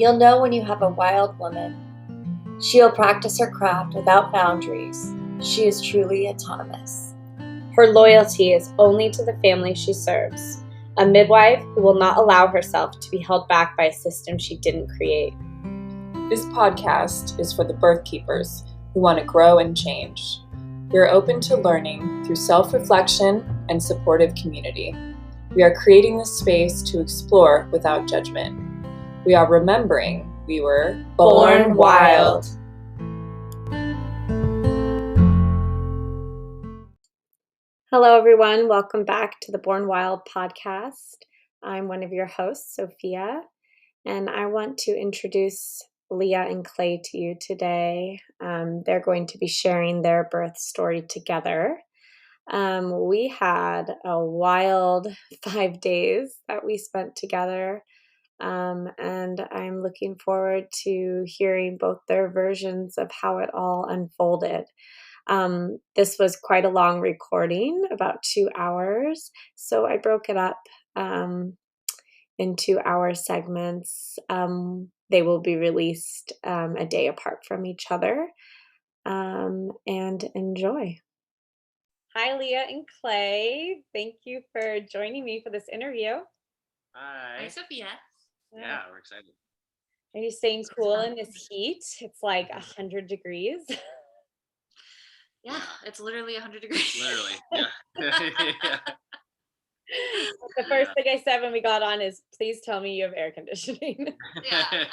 You'll know when you have a wild woman. She'll practice her craft without boundaries. She is truly autonomous. Her loyalty is only to the family she serves, a midwife who will not allow herself to be held back by a system she didn't create. This podcast is for the birth keepers who want to grow and change. We are open to learning through self-reflection and supportive community. We are creating this space to explore without judgment. We are remembering we were Born wild. Hello, everyone. Welcome back to the Born Wild podcast. I'm one of your hosts, Sophia, and I want to introduce Leah and Clay to you today. They're going to be sharing their birth story together. We had a wild 5 days that we spent together, and I'm looking forward to hearing both their versions of how it all unfolded. This was quite a long recording, about 2 hours, so I broke it up in 2-hour segments. They will be released a day apart from each other, and enjoy. Hi, Leah and Clay. Thank you for joining me for this interview. Hi, Sophia. Yeah, we're excited. Are you staying cool in this heat? It's like 100 degrees. Yeah, it's literally 100 degrees. Literally, yeah. The first thing I said when we got on is, please tell me you have air conditioning. Yeah.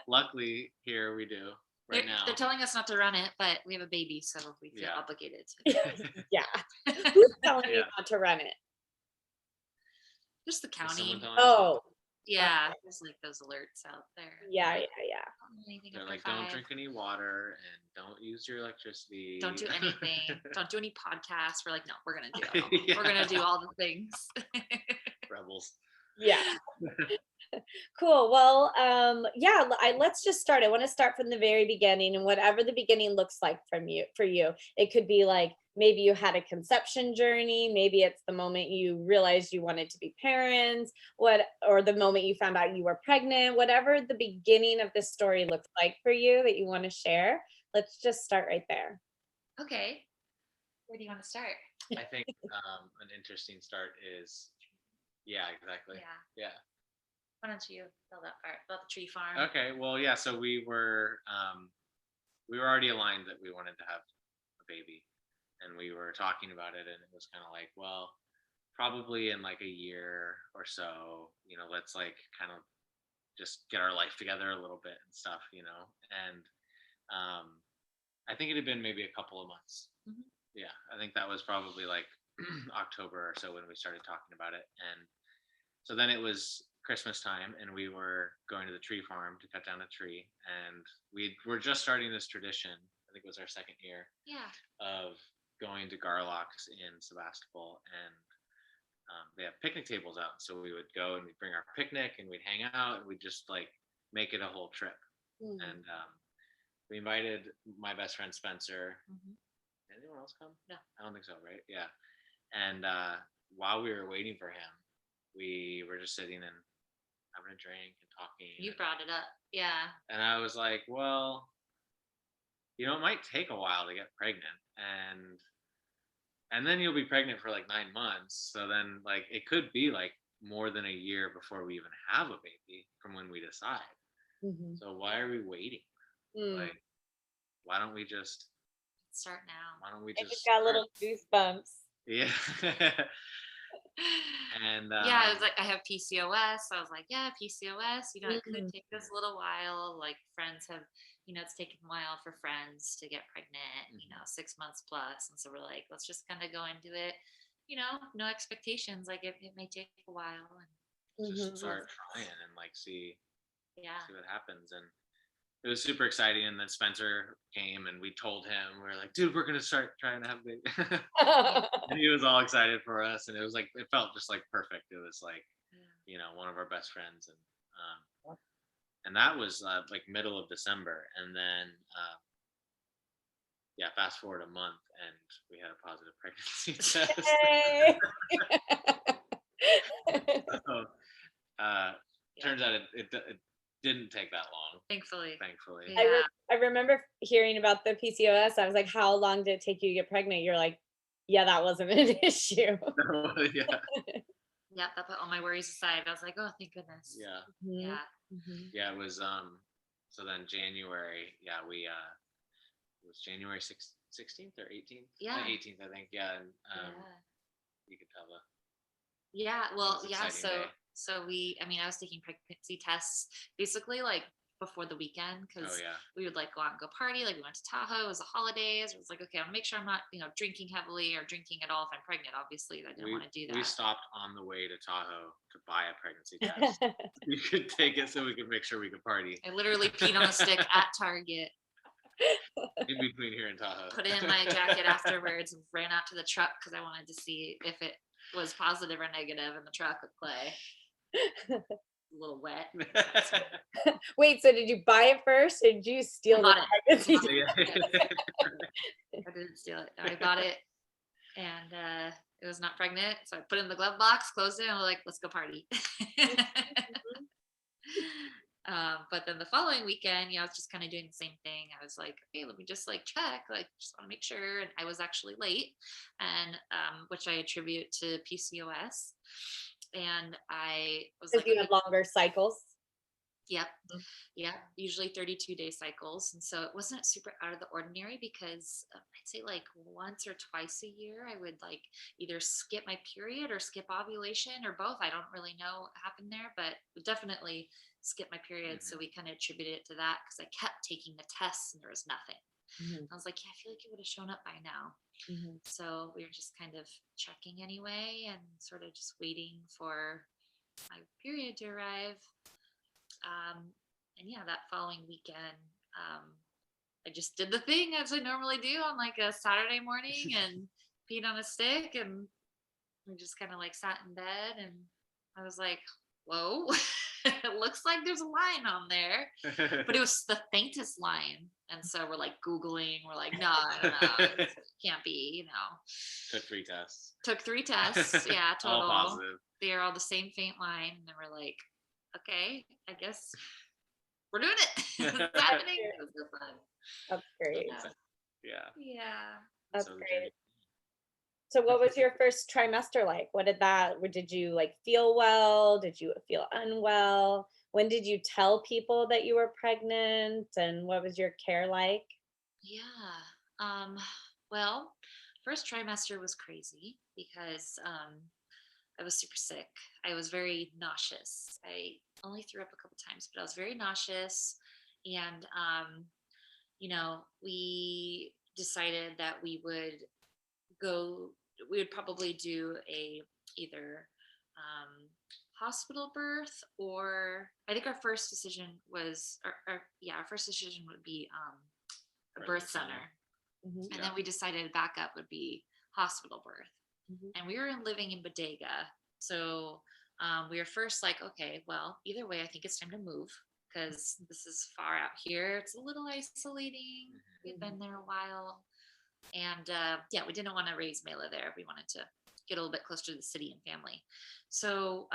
Luckily, here we do now. They're telling us not to run it, but we have a baby, so we feel obligated to. Yeah. Who's telling you not to run it? Just the county. Oh. Yeah, there's like those alerts out there. Yeah. They're like, don't drink any water and don't use your electricity. Don't do anything. Don't do any podcasts. We're like, no, we're gonna do it all. Yeah. We're gonna do all the things. Rebels. Yeah. Cool. Well, let's just start. I want to start from the very beginning, and whatever the beginning looks like for you. It could be like maybe you had a conception journey, maybe it's the moment you realized you wanted to be parents, or the moment you found out you were pregnant, whatever the beginning of this story looks like for you that you want to share. Let's just start right there. Okay. Where do you want to start? I think an interesting start is, yeah, exactly. Yeah. Why don't you tell that part about the tree farm? Okay, well, yeah, so we were already aligned that we wanted to have a baby, and we were talking about it, and it was kind of like, well, probably in like a year or so, let's like kind of just get our life together a little bit and stuff, and I think it had been maybe a couple of months. Mm-hmm. Yeah, I think that was probably like October or so when we started talking about it, and so then it was Christmas time, and we were going to the tree farm to cut down a tree, and we were just starting this tradition. I think it was our second year of going to Garlock's in Sebastopol, and they have picnic tables out, so we would go and we'd bring our picnic and we'd hang out and we'd just like make it a whole trip. And we invited my best friend Spencer. Did anyone else come? No, I don't think so, right? Yeah. And while we were waiting for him, we were just sitting and having a drink and talking. You brought it up. Yeah. And I was like, well, it might take a while to get pregnant, and then you'll be pregnant for like 9 months. So then like it could be like more than a year before we even have a baby from when we decide. Mm-hmm. So why are we waiting? Like, why don't we just start now? Why don't we just? It's got little goosebumps. Yeah. And it was like, I have PCOS. I was like, yeah, PCOS, it could take us a little while. Like friends have, it's taken a while for friends to get pregnant, 6 months plus. And so we're like, let's just kind of go into it, no expectations. Like it may take a while, and just start trying and like see what happens. And it was super exciting. And then Spencer came and we told him, we were like, dude, we're going to start trying to have a baby. And he was all excited for us. And it was like, it felt just like perfect. It was like, one of our best friends. And that was like middle of December. And then, fast forward a month and we had a positive pregnancy test. So, turns out it didn't take that long, Thankfully. thankfully. Yeah. I remember hearing about the PCOS. I was like, how long did it take you to get pregnant? You're like, yeah, that wasn't an issue. Yeah. Yeah, that put all my worries aside. I was like, oh, thank goodness. Yeah. Yeah. Yeah, it was so then January, yeah, we it was January 16th or 18th? Yeah. 18th, I think. Yeah, and Yeah. you could tell the Yeah, well, was an yeah, exciting day. so I was taking pregnancy tests basically like before the weekend Oh because yeah. we would like go out and go party. Like we went to Tahoe, it was the holidays. It was like, okay, I want to make sure I'm not, drinking heavily or drinking at all if I'm pregnant. Obviously, I didn't want to do We that. stopped on the way to Tahoe to buy a pregnancy test. We could take it so we could make sure we could party. I literally peed on a stick at Target, In between here and Tahoe. put it in my jacket afterwards, and ran out to the truck because I wanted to see if it was positive or negative in the truck with Clay. A little wet. Wait, so did you buy it first or did you steal the pregnancy test? I didn't steal it. I bought it and it was not pregnant. So I put it in the glove box, closed it, and I was like, let's go party. But then the following weekend, I was just kind of doing the same thing. I was like, okay, let me just like check, like just want to make sure. And I was actually late, and which I attribute to PCOS. And I was like, Because you had longer cycles. yep. Yeah, usually 32-day cycles. And so it wasn't super out of the ordinary because I'd say like once or twice a year, I would like either skip my period or skip ovulation or both. I don't really know what happened there, but definitely skip my period. So we kind of attributed it to that because I kept taking the tests and there was nothing. I was like, yeah, I feel like it would have shown up by now. So we were just kind of checking anyway and sort of just waiting for my period to arrive. And yeah, that following weekend, I just did the thing as I normally do on like a Saturday morning and peed on a stick, and we just kind of like sat in bed, and I was like, whoa, it looks like there's a line on there, but it was the faintest line. And so we're like Googling, we're like, no, it can't be, Took 3 tests. Took 3 tests. Yeah, total. All positive. They're all the same faint line. And then we're like, okay, I guess we're doing it. It's happening. It was so fun. That's great. Yeah. Yeah. That's great. So what was your first trimester like? Did you like feel well? Did you feel unwell? When did you tell people that you were pregnant, and what was your care like? Yeah. Well, first trimester was crazy because I was super sick. I was very nauseous. I only threw up a couple times, but I was very nauseous. And we decided that we would probably do either hospital birth, or I think our first decision was, our first decision would be a birth center. And then we decided backup would be hospital birth. And we were living in Bodega. So we were first like, okay, well, either way, I think it's time to move because this is far out here. It's a little isolating. We've been there a while. And we didn't want to raise Mela there. We wanted to get a little bit closer to the city and family. So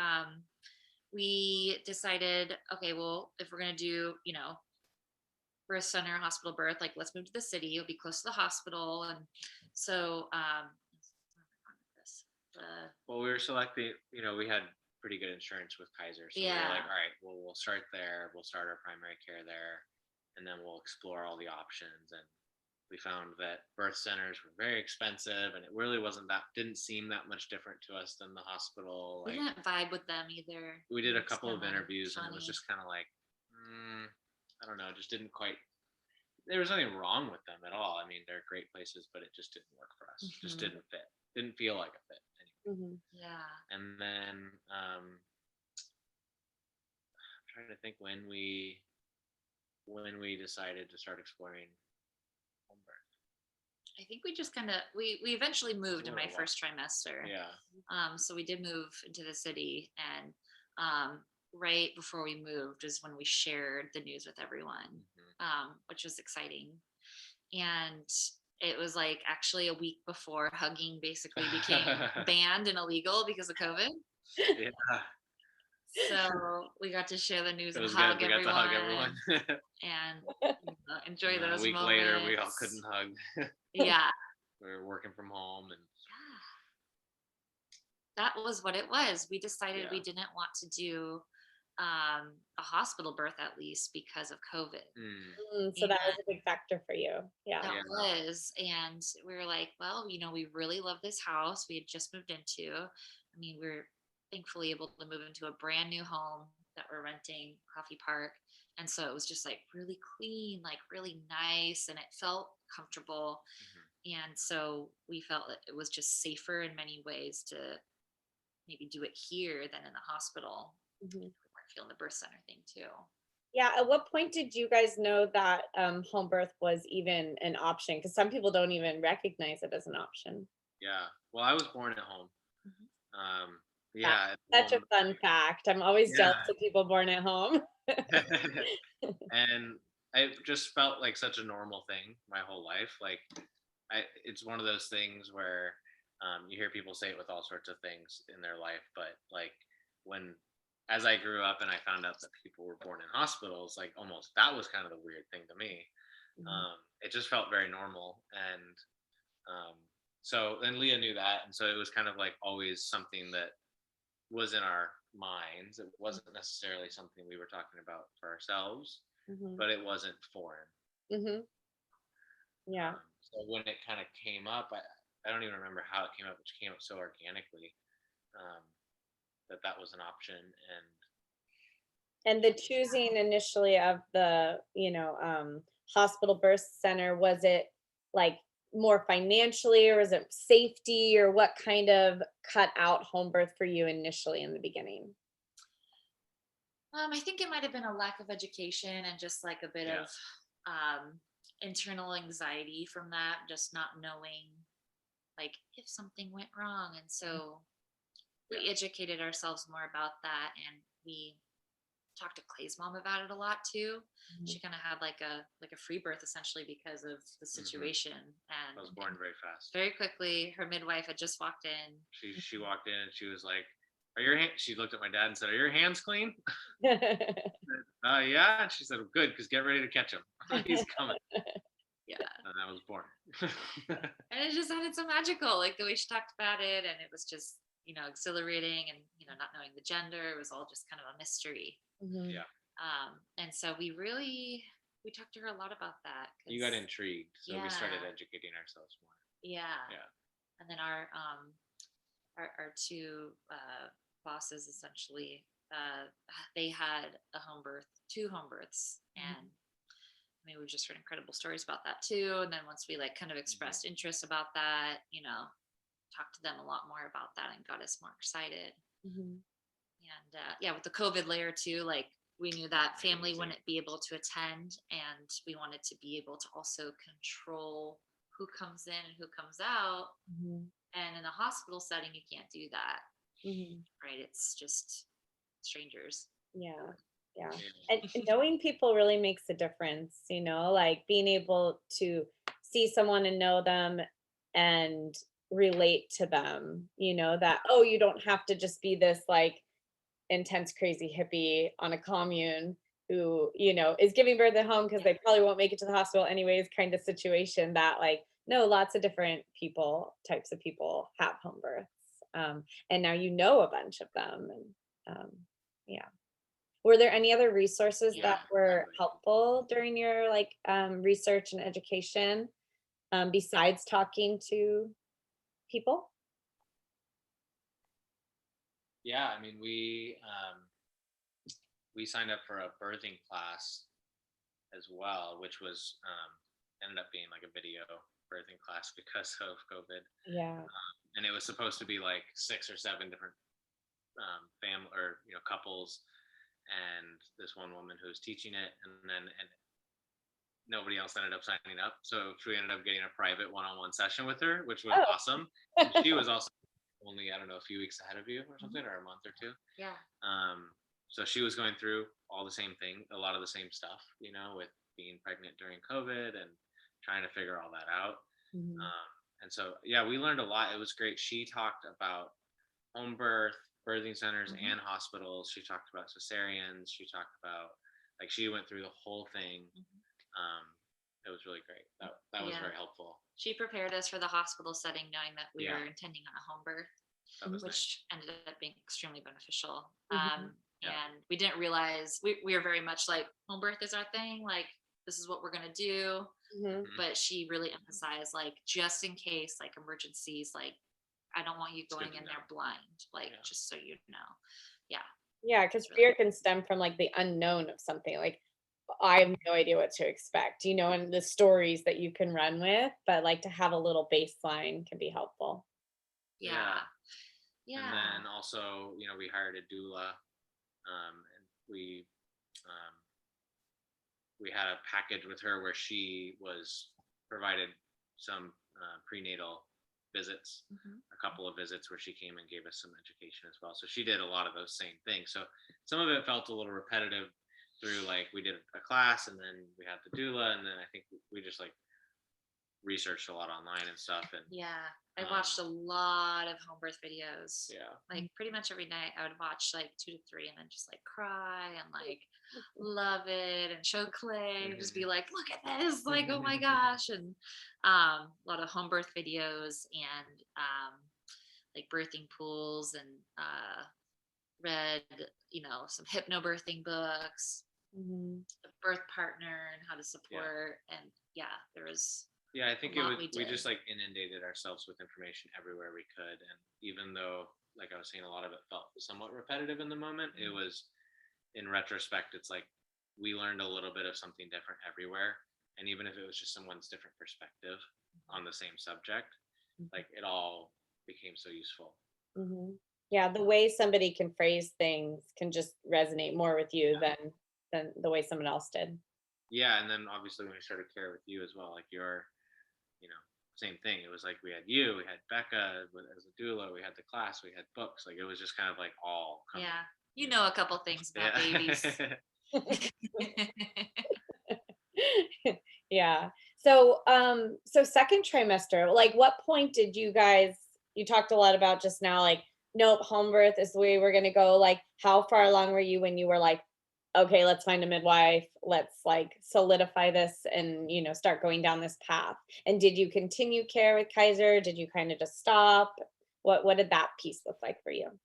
we decided, okay, well, if we're going to do, birth center, hospital birth, like let's move to the city. It'll be close to the hospital. And so well, we were selecting, we had pretty good insurance with Kaiser. So we were like, all right, well, we'll start there. We'll start our primary care there. And then we'll explore all the options. And we found that birth centers were very expensive, and it really didn't seem that much different to us than the hospital. We didn't vibe with them either. We did a couple of interviews, and it was just kind of like, I don't know, just didn't quite. There was nothing wrong with them at all. I mean, they're great places, but it just didn't work for us. It just didn't fit. Didn't feel like a fit anyway. Yeah. And then I'm trying to think when we decided to start exploring home birth. I think we just kind of we eventually moved in my first trimester. Yeah. So we did move into the city, and right before we moved is when we shared the news with everyone, which was exciting. And it was like actually a week before hugging basically became banned and illegal because of COVID. Yeah. So we got to share the news It and was good. hug We got to hug everyone everyone. and enjoy A those week later, we all moments. couldn't hug. Yeah. We were working from home, and That was what it was. We decided we yeah. didn't want to do a hospital birth, at least because of COVID. Mm, So that was And a big factor for you. Yeah. that yeah. was, and we were like, well, we really love this house we had just moved into. I mean, we are thankfully able to move into a brand new home that we're renting, Coffee Park. And so it was just like really clean, like really nice, and it felt comfortable. Mhm. And so we felt that it was just safer in many ways to maybe do it here than in the hospital. Mhm. We weren't feeling the birth center thing too. Yeah. At what point did you guys know that home birth was even an option? Because some people don't even recognize it as an option. Yeah. Well, I was born at home. Mhm. Um, yeah, at That's such a home. fun fact. I'm always Yeah. jealous of people born at home. And I just felt like such a normal thing my whole life. Like, it's one of those things where you hear people say it with all sorts of things in their life, but like when, as I grew up and I found out that people were born in hospitals, like almost that was kind of the weird thing to me. Mhm. It just felt very normal, and um, so then Leah knew that, and so it was kind of like always something that was in our minds. It wasn't necessarily something we were talking about for ourselves, Mhm. but it wasn't foreign. Mhm. Yeah. So when it kind of came up, I don't even remember how it came up, which came up so organically, um, that was an option. And And the choosing initially of the, hospital birth center, was it like more financially, or was it safety, or what kind of cut out home birth for you initially in the beginning? I think it might have been a lack of education and just like a bit yeah, of um, internal anxiety from that, just not knowing like if something went wrong. And so we yeah, educated ourselves more about that, and we talked to Clay's mom about it a lot too. Mhm. She kind of had like a free birth essentially because of the hmm situation, I was and born very fast. very quickly her midwife had just walked in. She walked in and she was like, "Are your hands?" She looked at my dad and said, "Are your hands clean?" Yeah. And she said, "Good, because get ready to catch him. He's coming." Yeah. And I was born. And it just sounded so magical, like the way she talked about it, and it was just exhilarating, and not knowing the gender, it was all just kind of a mystery. Mhm. Yeah, And so we talked to her a lot about that you got because intrigued, so we started yeah, educating ourselves more. yeah. Yeah. And then our two bosses essentially, they had a home birth, two home births, and I mean, we've just heard incredible stories about that too. And then once we like kind of hmm expressed interest about that, talked to them a lot more about that and got us more excited. Mhm. And yeah, with the COVID layer too, like we knew that Made it family easy. wouldn't be able to attend, and we wanted to be able to also control who comes in and who comes out. Mhm. And in a hospital setting, you can't do that, Mhm. right? It's just strangers. Yeah. Yeah. And Yeah. knowing people really makes a difference, like being able to see someone and know them and relate to them, that, oh, you don't have to just be this like intense, crazy hippie on a commune who, is giving birth at home because Yeah. they probably won't make it to the hospital anyways, kind of situation that, like, no, lots of different types of people have home births. And now you know a bunch of them. And yeah. Were there any other resources Yeah. that were Exactly. helpful during your like research and education, besides talking to people? Yeah, I mean, we signed up for a birthing class as well, which was ended up being like a video birthing class because of COVID, Yeah. and it was supposed to be like 6 or 7 different family or couples, and this one woman who was teaching it, and nobody else ended up signing up, so we ended up getting a private one-on-one session with her, which was Oh. awesome. And she was also only, I don't know, a few weeks ahead of you or something, or a month or two. Yeah. So she was going through all the same thing, a lot of the same stuff, with being pregnant during COVID and trying to figure all that out. Mhm. And so, yeah, we learned a lot. It was great. She talked about home birth, birthing centers Mhm. and hospitals. She talked about cesareans. She talked about, like, she went through the whole thing. Mhm. It was really great. That was Yeah. very helpful. She prepared us for the hospital setting, knowing that we Yeah. were intending on a home birth, That was nice. which ended up being extremely beneficial. Yeah. And we didn't realize we were very much like home birth is our thing. Like this is what we're gonna do. Mhm. But she really emphasized like just in case, like emergencies, like I don't want you It's good going to in know. there blind, like Yeah. just so you know. Yeah. Yeah, because fear can stem from like the unknown of something. Like I have no idea what to expect, and the stories that you can run with, but like to have a little baseline can be helpful. Yeah. And Yeah. then also, we hired a doula, and um, we had a package with her where she was provided some prenatal visits, Mhm. a couple of visits where she came and gave us some education as well. So she did a lot of those same things. So some of it felt a little repetitive through, like, we did a class and then we had the doula, and then I think we just like researched a lot online and stuff. And Yeah. I watched a lot of home birth videos. yeah, Like pretty much every night I would watch like 2 to 3 and then just like cry and like love it and show Clay and just be like, look at this, like, oh my gosh. And a lot of home birth videos and like birthing pools and read, some hypnobirthing books, Mhm. the birth partner and how to yeah. support. And yeah, there was Yeah, I think a lot we we did. just like inundated ourselves with information everywhere we could, and even though, like I was saying, a lot of it felt somewhat repetitive in the moment, it was, in retrospect, it's like we learned a little bit of something different everywhere, and even if it was just someone's different perspective on the same subject, like, it all became so useful. Mhm. Yeah, the way somebody can phrase things can just resonate more with you than the way someone else did. Yeah, and then obviously when we started care with you as well, like, you know, same thing. It was like we had you, we had Becca as a doula, we had the class, we had books. Like, it was just kind of like all coming. Yeah. You know a couple things about babies. Yeah. So second trimester, like what point did you talked a lot about just now, like, nope, home birth is the way we're gonna go. Like, how far along were you when you were like, okay, let's find a midwife, let's like solidify this and start going down this path? And did you continue care with Kaiser? Did you kind of just stop? What did that piece look like for you?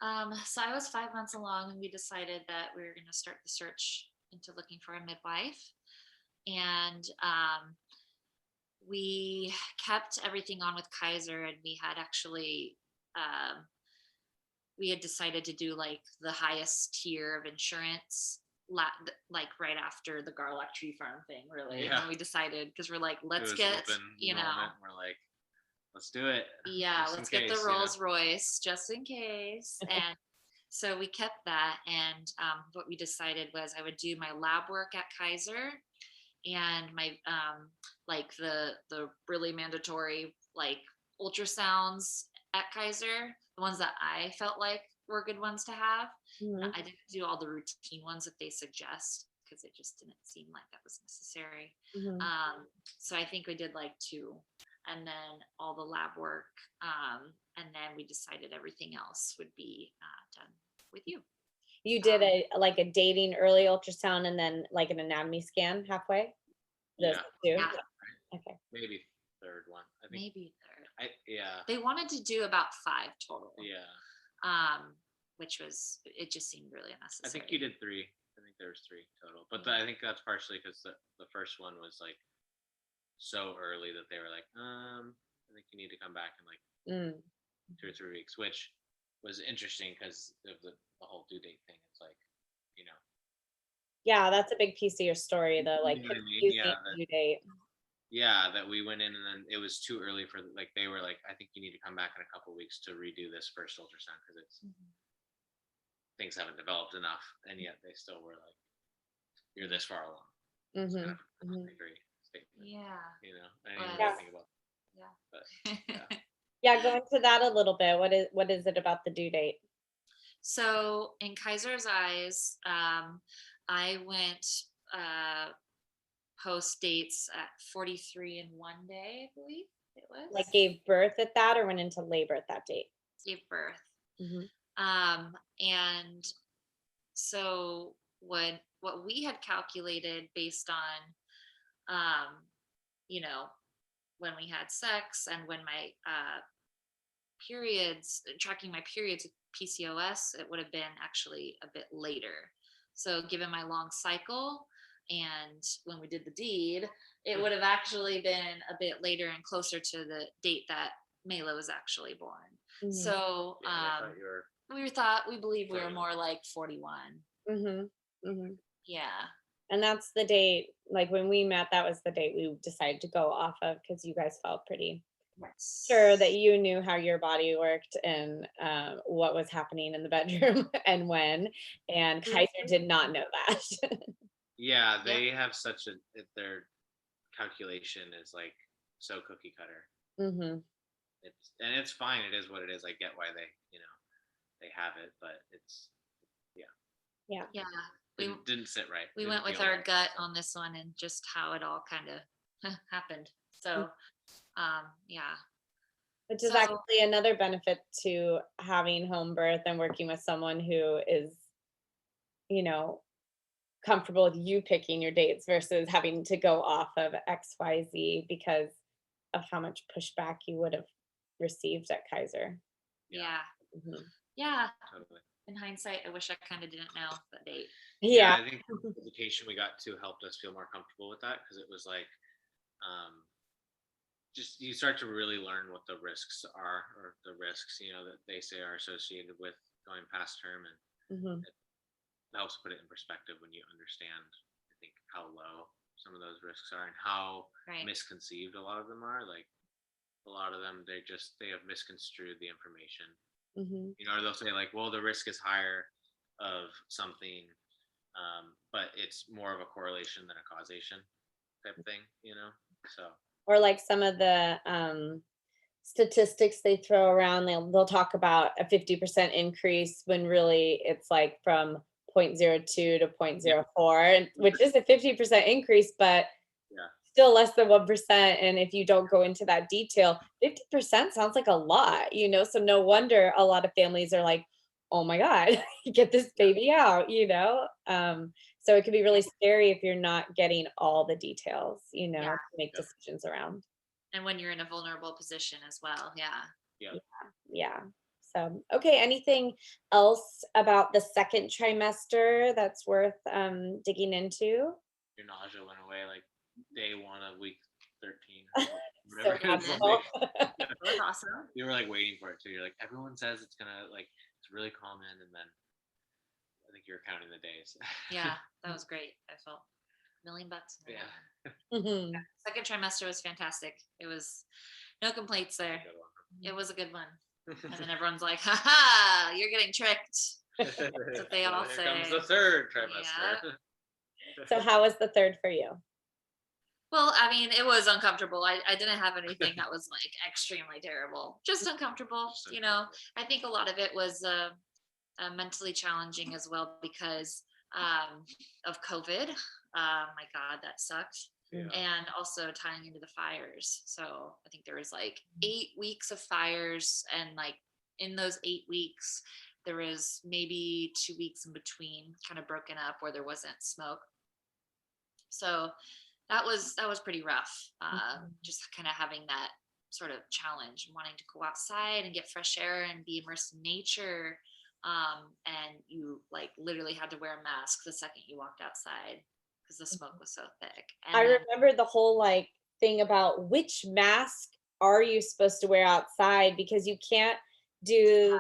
So I was 5 months along and we decided that we were going to start the search into looking for a midwife. And we kept everything on with Kaiser, and we had actually we had decided to do like the highest tier of insurance like right after the Garlock Tree Farm thing, really. Yeah. And we decided, because we're like, It let's was get, open enrollment. We're like, let's do it. yeah, just in let's get case, the Rolls Royce just in case. And so we kept that. And what we decided was I would do my lab work at Kaiser and my like the really mandatory like ultrasounds at Kaiser, the ones that I felt like were good ones to have. Mhm. I didn't do all the routine ones that they suggest because it just didn't seem like that was necessary. Mhm. So I think we did like 2, and then all the lab work, and then we decided everything else would be done with you. You did a dating early ultrasound and then like an anatomy scan halfway? Those Yeah. 2? Yeah. Okay. Maybe third one. I think. Maybe third. Yeah. They wanted to do about 5 total. Yeah. Which was, it just seemed really unnecessary. I think you did 3. I think there was 3 total, but I think that's partially because the first one was like so early that they were like, I think you need to come back in like 2 or 3 weeks, which was interesting because of the whole due date thing. It's like, you know. Yeah, that's a big piece of your story though, like You know what I mean? confusing due date. Yeah, that we went in and then it was too early for, like, they were like, I think you need to come back in a couple of weeks to redo this first ultrasound because it's things haven't developed enough, and yet they still were like, you're this far along. It's kind of a contradictory statement. Yeah. I didn't even Yeah. think about it. Yeah. But yeah. Yeah, go into that a little bit. What is it about the due date? So in Kaiser's eyes, I went post dates at 43 and 1 day, I believe it was. Like gave birth at that or went into labor at that date? Gave birth. And so what we had calculated based on, you know, when we had sex and when my periods, tracking my periods with PCOS, it would have been actually a bit later. So given my long cycle and when we did the deed, it would have actually been a bit later and closer to the date that Mela was actually born. So we believe we were more like 41. Yeah. And that's the date, like when we met, that was the date we decided to go off of because you guys felt pretty sure that you knew how your body worked and what was happening in the bedroom and when. And Kaiser did not know that. Yeah, they have such their calculation is like so cookie cutter. It's fine. It is what it is. I get why they have it, but it's yeah. It didn't sit right. We went with our gut on this one and just how it all kind of happened. So yeah. Which is actually another benefit to having home birth and working with someone who is, comfortable with you picking your dates versus having to go off of XYZ because of how much pushback you would have received at Kaiser. Yeah. Yeah. Totally. In hindsight, I wish I kind of didn't know the date. Yeah, I think the education we got to helped us feel more comfortable with that because it was like, just you start to really learn what the risks are, or the risks that they say are associated with going past term, and it helps put it in perspective when you understand, I think, how low some of those risks are and how misconceived a lot of them are. Like a lot of them, they have misconstrued the information. Or they'll say like, well, the risk is higher of something, but it's more of a correlation than a causation type thing, so. Or like some of the statistics they throw around, they'll talk about a 50% increase when really it's like from 0.02 to 0.04, which is a 50% increase, but still less than 1%. And if you don't go into that detail, 50% sounds like a lot, so no wonder a lot of families are like, oh my God, get this baby out, so it can be really scary if you're not getting all the details, to make decisions around. And when you're in a vulnerable position as well. Yeah. So, okay, anything else about the second trimester that's worth digging into? Your nausea went away like day 1 of week 13. So magical. That was awesome. You were like waiting for it too. You're like, everyone says it's gonna it's really common, and then I think you're counting the days. Yeah, that was great. I felt $1 million. Yeah. Second trimester was fantastic. It was no complaints there. It was a good one. And then everyone's like, ha, you're getting tricked. That's what they all say. Comes the third trimester. Yeah. So how was the third for you? Well, I mean, it was uncomfortable. I didn't have anything that was like extremely terrible, just uncomfortable. I think a lot of it was mentally challenging as well because of COVID. My God, that sucked. Yeah. And also tying into the fires. So I think there was like 8 weeks of fires, and like in those 8 weeks, there was maybe 2 weeks in between, kind of broken up where there wasn't smoke. So that was pretty rough. Just kind of having that sort of challenge, wanting to go outside and get fresh air and be immersed in nature. And you like literally had to wear a mask the second you walked outside because the smoke was so thick. And I remember the whole like thing about which mask are you supposed to wear outside, because you can't do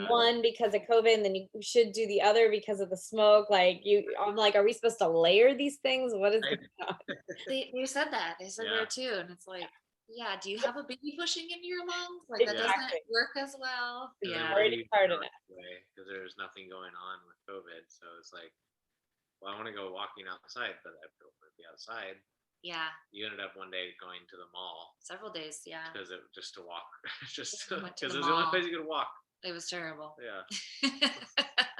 one because of COVID and then you should do the other because of the smoke. I'm like, are we supposed to layer these things? What is going on? They said that. They said there too. And it's like, yeah, do you have a baby pushing into your lungs? Like that doesn't work as well. Yeah. Already hard enough. Because there's nothing going on with COVID. So it's like, well, I want to go walking outside, but I don't want to be outside. Yeah. You ended up one day going to the mall. Several days, yeah. Because just to walk. Just because it was the only place you could walk. It was terrible. Yeah.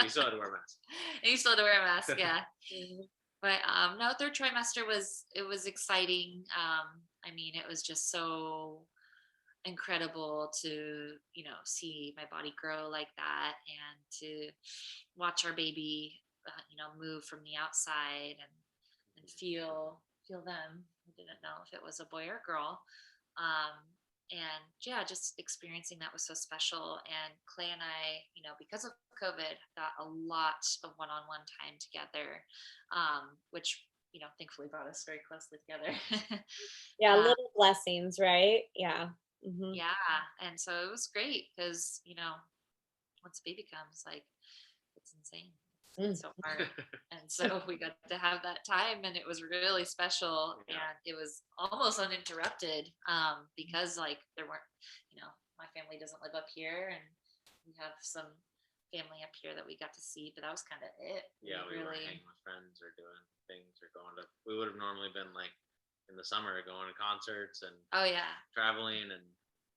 You still had to wear a mask. And you still had to wear a mask, yeah. But no, third trimester was exciting. I mean, it was just so incredible to, see my body grow like that, and to watch our baby, move from the outside, and feel them. I didn't know if it was a boy or a girl. Um, and yeah, just experiencing that was so special. And Clay and I, because of COVID, got a lot of one-on-one time together, which, thankfully brought us very closely together. Yeah, uh, little blessings, right? Yeah. Mhm. yeah. And so it was great because, once a baby comes, like, it's insane. It's Mm. so hard. And so we got to have that time, and it was really special. Yeah. And it was almost uninterrupted, because like there weren't, my family doesn't live up here, and we have some family up here that we got to see, but that was kind of it. Yeah, we were hanging with friends or doing things or going to. We would have normally been like in the summer going to concerts and Oh yeah. traveling and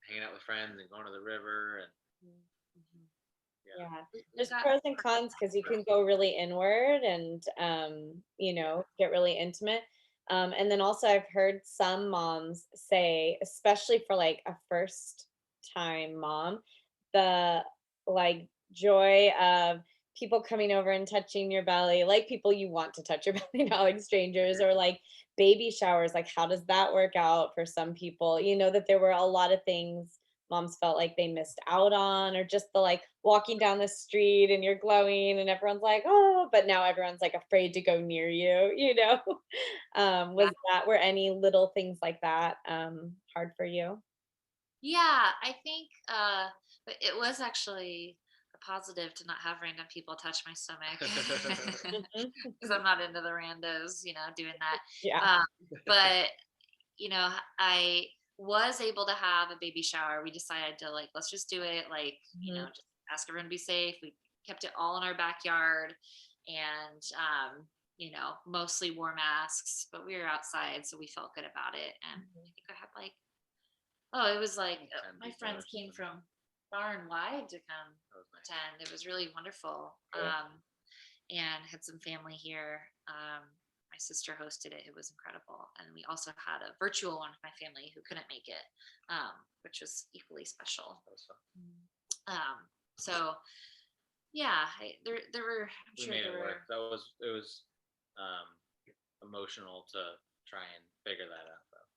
hanging out with friends and going to the river and Mhm. yeah. Yeah. There's pros and cons because you can go really inward and get really intimate. And then also I've heard some moms say, especially for like a first time mom, the like joy of people coming over and touching your belly, like people you want to touch your belly, not like strangers, or like baby showers. Like, how does that work out for some people? That there were a lot of things moms felt like they missed out on, or just the like walking down the street and you're glowing and everyone's like, oh, but now everyone's like afraid to go near you. Were any little things like that hard for you? Yeah, I think but it was actually a positive to not have random people touch my stomach, Mhm. because I'm not into the randos, doing that. Yeah. But I was able to have a baby shower. We decided to, like, let's just do it, like, Mhm. just ask everyone to be safe. We kept it all in our backyard, and mostly wore masks, but we were outside, so we felt good about it. And I think I had like, oh, it was like, 10 my people friends or came something. from far and wide to come That was nice. attend. It was really wonderful. Cool. And had some family here. My sister hosted it. It was incredible. And we also had a virtual one with my family who couldn't make it, which was equally special. That was fun. So yeah, there were, I'm We sure made there it were. work. It was um, emotional to try and figure that out though,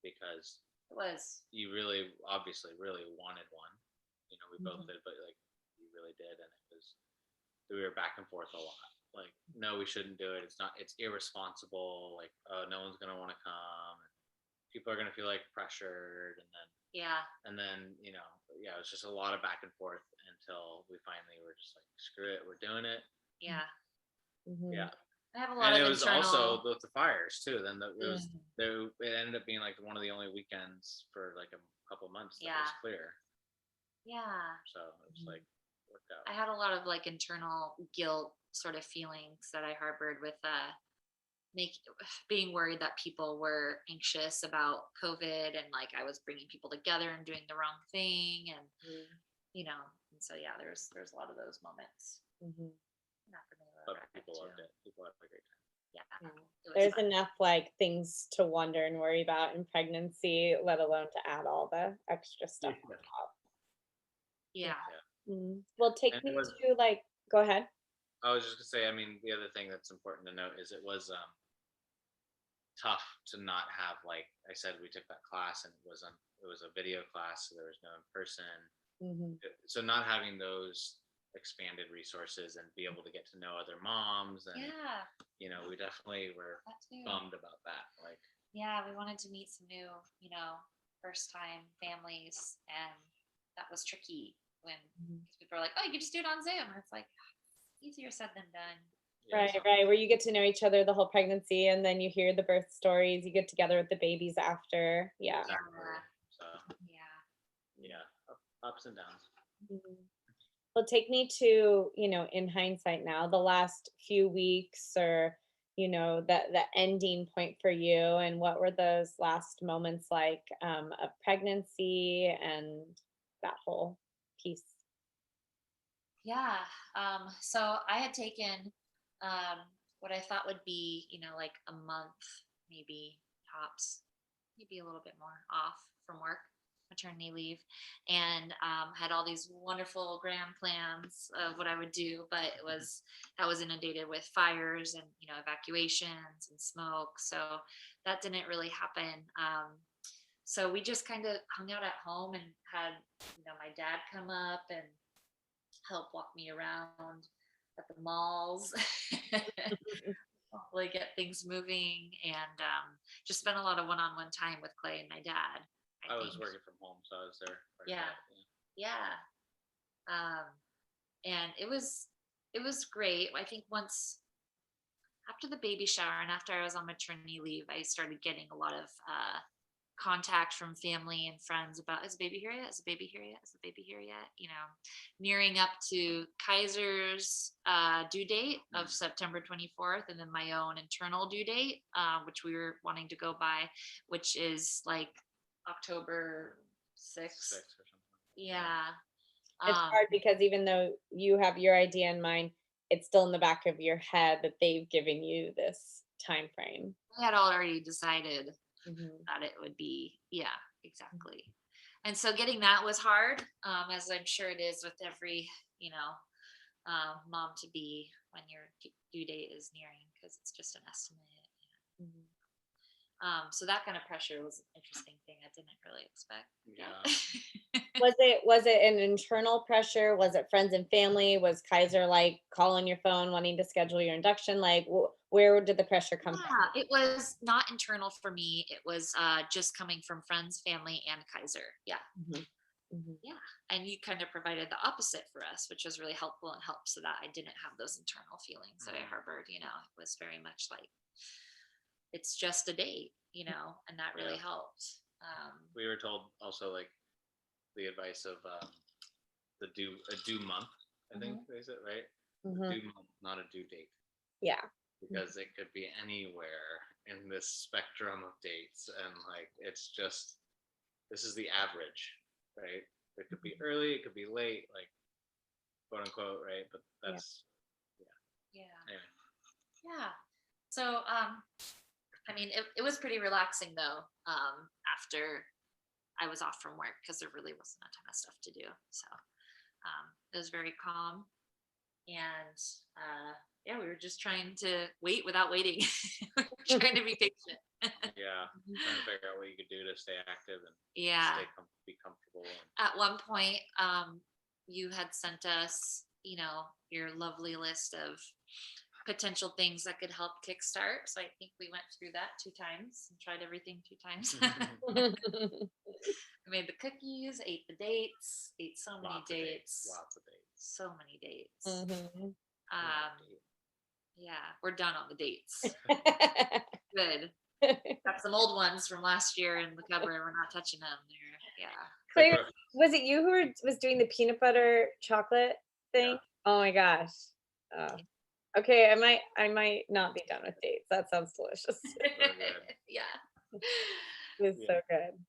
because It was. you really obviously really wanted one. We both Mhm. did, but like you really did, and we were back and forth a lot. Like, no, we shouldn't do it. It's irresponsible. Like, oh, no one's gonna want to come. And people are gonna feel like pressured, Yeah. and then yeah, it was just a lot of back and forth until we finally were just like, screw it, we're doing it. Yeah. Mhm. Yeah. I have a lot And of it was also internal. the fires too. Then Mhm. it ended up being like one of the only weekends for like a couple months that Yeah. was clear. Yeah. So it was like worked out. I had a lot of like internal guilt sort of feelings that I harbored with make being worried that people were anxious about COVID, and like I was bringing people together and doing the wrong thing, and and so yeah, there's a lot of those moments. Mhm. Not for me, But people loved it. People had a great time. Yeah, Yeah. it was There's fun. enough like things to wonder and worry about in pregnancy, let alone to add all the extra stuff on top. Yeah. Well, take And it me was. to like, go ahead. I was just gonna say. I mean, the other thing that's important to note is it was tough to not have, like I said, we took that class and it was a video class, so there was no in person. Mhm. So not having those expanded resources and be able to get to know other moms and Yeah, we definitely were that too. bummed about that. Like, Yeah, we wanted to meet some new, first time families, and that was tricky when Mhm. people are like, "Oh, you can just do it on Zoom." And it's like, easier said than done. yeah, Right, so right. Where you get to know each other the whole pregnancy and then you hear the birth stories, you get together with the babies after. Yeah. exactly. Yeah. So Yeah. yeah, ups and downs. Mhm. Well, take me to, in hindsight now, the last few weeks or, the ending point for you, and what were those last moments like of pregnancy and that whole piece? Yeah. So I had taken um, what I thought would be, like a month, maybe tops, maybe a little bit more off from work. maternity leave, and had all these wonderful grand plans of what I would do, but that was inundated with fires and evacuations and smoke, so that didn't really happen. So we just kind of hung out at home and had my dad come up and help walk me around at the malls. Hopefully get things moving, and just spent a lot of one-on-one time with Clay and my dad. I was working from home, so I was there. Yeah. And it was great. I think once after the baby shower and after I was on maternity leave, I started getting a lot of contact from family and friends about, is the baby here yet? Is the baby here yet? Is the baby here yet? Nearing up to Kaiser's due date of September 24th, and then my own internal due date, which we were wanting to go by, which is like October 6th. Or something. Yeah. It's hard because even though you have your idea in mind, it's still in the back of your head that they've given you this time frame. I had already decided Mm-hmm. that it would be, yeah, exactly. And so getting that was hard, as I'm sure it is with every, mom to be when your due date is nearing, because it's just an estimate. Mm-hmm. So that kind of pressure was an interesting thing I didn't really expect. Yeah. Was it an internal pressure? Was it friends and family? Was Kaiser like calling your phone, wanting to schedule your induction? Like, where did the pressure come from? Yeah, it was not internal for me. It was just coming from friends, family, and Kaiser. Yeah. Mm-hmm. Mm-hmm. Yeah. And you kind of provided the opposite for us, which was really helpful and helped so that I didn't have those internal feelings that I harbored. It was very much like, it's just a date, and that really helped. We were told also like the advice of a due month, I think they said, right? Mm-hmm. A due month, not a due date. Yeah. Because it could be anywhere in this spectrum of dates, and like it's just, this is the average, right? It could be early, it could be late, like quote unquote, right? But that's Yeah. Anyway. Yeah. So I mean, it was pretty relaxing though, after I was off from work, because there really wasn't a ton of stuff to do. So it was very calm, and yeah, we were just trying to wait without waiting. We were trying to be patient. Yeah, trying to figure out what you could do to stay active and be comfortable. At one point, you had sent us, your lovely list of potential things that could help kickstart. So I think we went through that 2 times and tried everything 2 times. I made the cookies, ate the dates, ate so many dates. Lots of dates. So many dates. Mm-hmm. Yeah, we're done on the dates. Good. Got some old ones from last year in the cupboard. We're not touching them. Claire, was it you who was doing the peanut butter chocolate thing? Yeah. Oh my gosh. Okay, I might not be done with dates. That sounds delicious. Yeah. It was so good.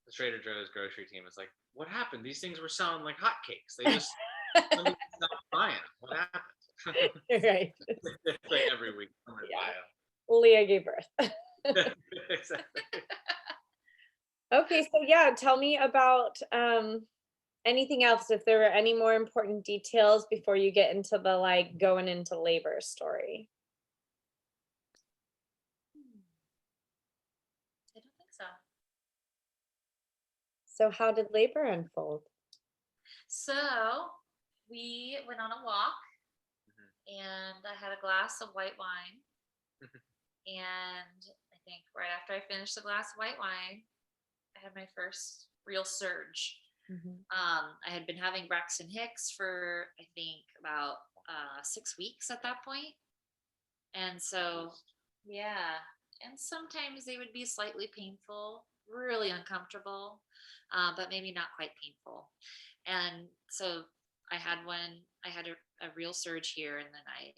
The Trader Joe's grocery team is like, what happened? These things were selling like hotcakes. They just stopped buying. What happened? Right. It's like every week. Leah gave birth. Exactly. Okay, so yeah, tell me about anything else, if there were any more important details before you get into the like going into labor story. I don't think so. So how did labor unfold? So we went on a walk, and I had a glass of white wine. And I think right after I finished the glass of white wine, I had my first real surge. I had been having Braxton Hicks for, I think, about 6 weeks at that point. And so, yeah. And sometimes they would be slightly painful, really uncomfortable, but maybe not quite painful. And so I had a real surge here, and then I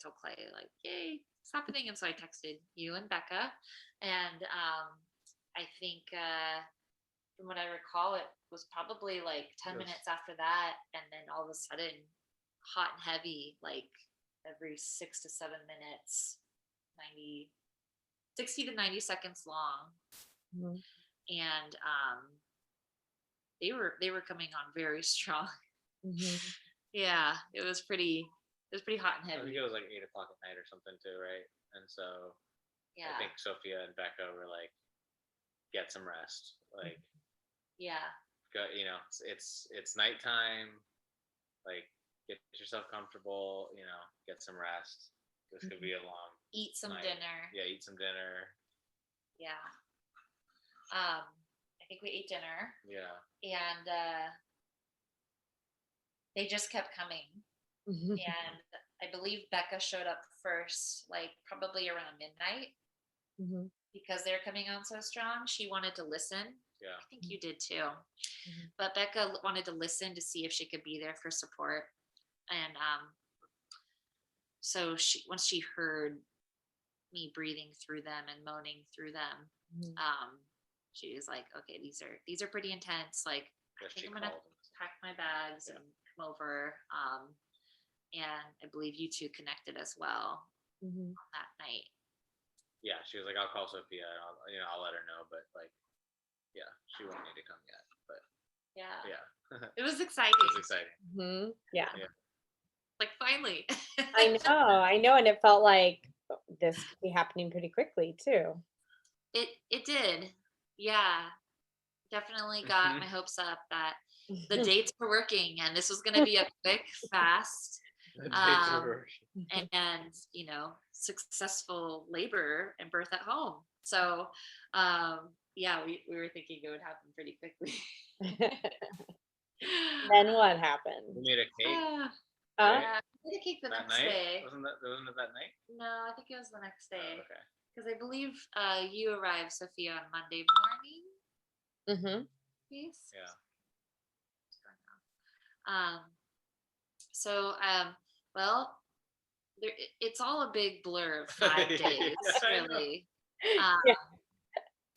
told Clay, like, yay, it's happening. And so I texted you and Becca, and I think from what I recall, it was probably like 10 minutes after that, and then all of a sudden, hot and heavy, like every 6 to 7 minutes, 60 to 90 seconds long. and they were coming on very strong. Yeah, it was pretty hot and I think heavy. it was like 8 o'clock at night or something too, right? And so I Yeah, think Sophia and Becca were like, get some rest. Like, yeah. go, it's nighttime. Like, get yourself comfortable. Get some rest. This could be a long Eat some night. dinner. Yeah, eat some dinner. Yeah. I think we ate dinner, Yeah. and they just kept coming. And I believe Becca showed up first, like probably around midnight, because they're coming on so strong. She wanted to listen. Yeah. I think you did too. But Becca wanted to listen to see if she could be there for support. And so once she heard me breathing through them and moaning through them, she was like, okay, these are pretty intense. Like, Yeah, I think I'm gonna pack my bags and come over. And I believe you two connected as well on that night. Yeah, she was like, I'll call Sophia. And I'll let her know. But like, yeah, she won't need to come yet. But Yeah, yeah, it was exciting. it was exciting. Yeah. Like, finally. I know, and it felt like this could be happening pretty quickly too. It did. Yeah, definitely got my hopes up that the dates were working and this was going to be a quick, fast, and successful labor and birth at home. So yeah, we were thinking it would happen pretty quickly. Then what happened? We made a cake. Yeah, we made a cake the that next night? day. Wasn't it that night? No, I think it was the next day. Oh, okay. Because I believe you arrived, Sophia, on Monday morning. Please. Yeah. So well, it's all a big blur of 5 days, really. Yeah.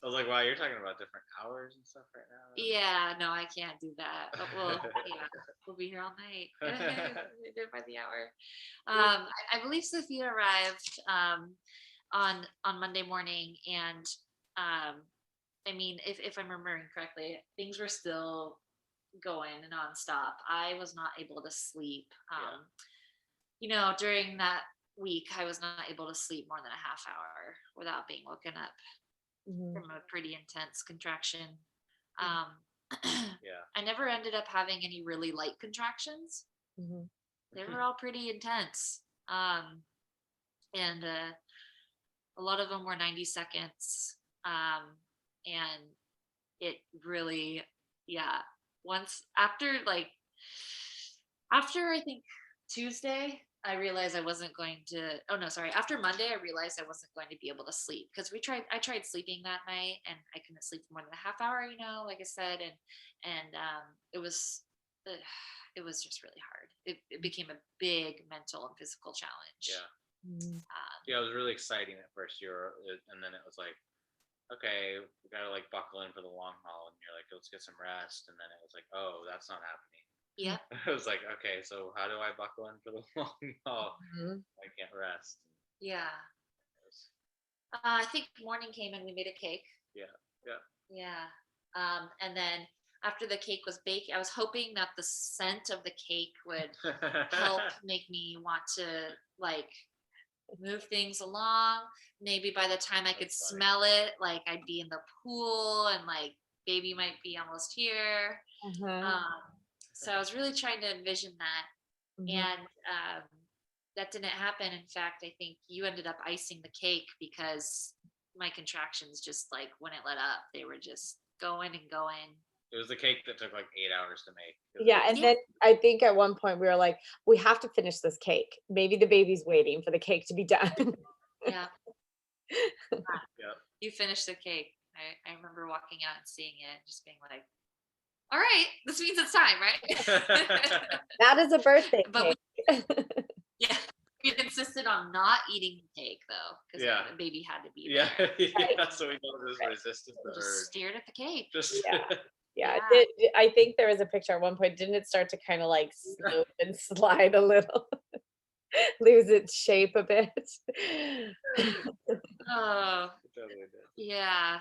I was like, wow, you're talking about different hours and stuff right now. Yeah, no, I can't do that. But we'll be here all night. We did by the hour. I believe Sophia arrived on Monday morning, and I mean, if I'm remembering correctly, things were still going nonstop. I was not able to sleep. During that week, I was not able to sleep more than a half hour without being woken up from a pretty intense contraction. I never ended up having any really light contractions. They were all pretty intense. And a lot of them were 90 seconds. And it really, once after I think Tuesday, I realized I wasn't going to, after Monday, I realized I wasn't going to be able to sleep, because I tried sleeping that night and I couldn't sleep for more than a half hour, like I said. And it was just really hard. It became a big mental and physical challenge. Yeah, it was really exciting at first year, and then it was like, okay, we gotta like buckle in for the long haul, and you're like, let's get some rest, and then it was like, oh, that's not happening. Yeah. I was like, okay, so how do I buckle in for the long haul? I can't rest. Yeah. I think morning came and we made a cake. Yeah. And then after the cake was baked, I was hoping that the scent of the cake would help make me want to move things along. Maybe by the time I could smell it, I'd be in the pool and baby might be almost here. So I was really trying to envision that. And that didn't happen. In fact, I think you ended up icing the cake because my contractions just wouldn't let up. They were just going and going. It was the cake that took 8 hours to make. Yeah, and then I think at one point we were like, we have to finish this cake. Maybe the baby's waiting for the cake to be done. Yeah. Yeah. You finished the cake. I remember walking out and seeing it and just being like, all right, this means it's time, right? That is a birthday cake. We insisted on not eating the cake though, because the baby had to be there. Yeah, so we just resisted the urge. Just stared at the cake. Yeah. I think there was a picture at one point. Didn't it start to kind of slope and slide a little, lose its shape a bit? Oh, it totally did. Yeah.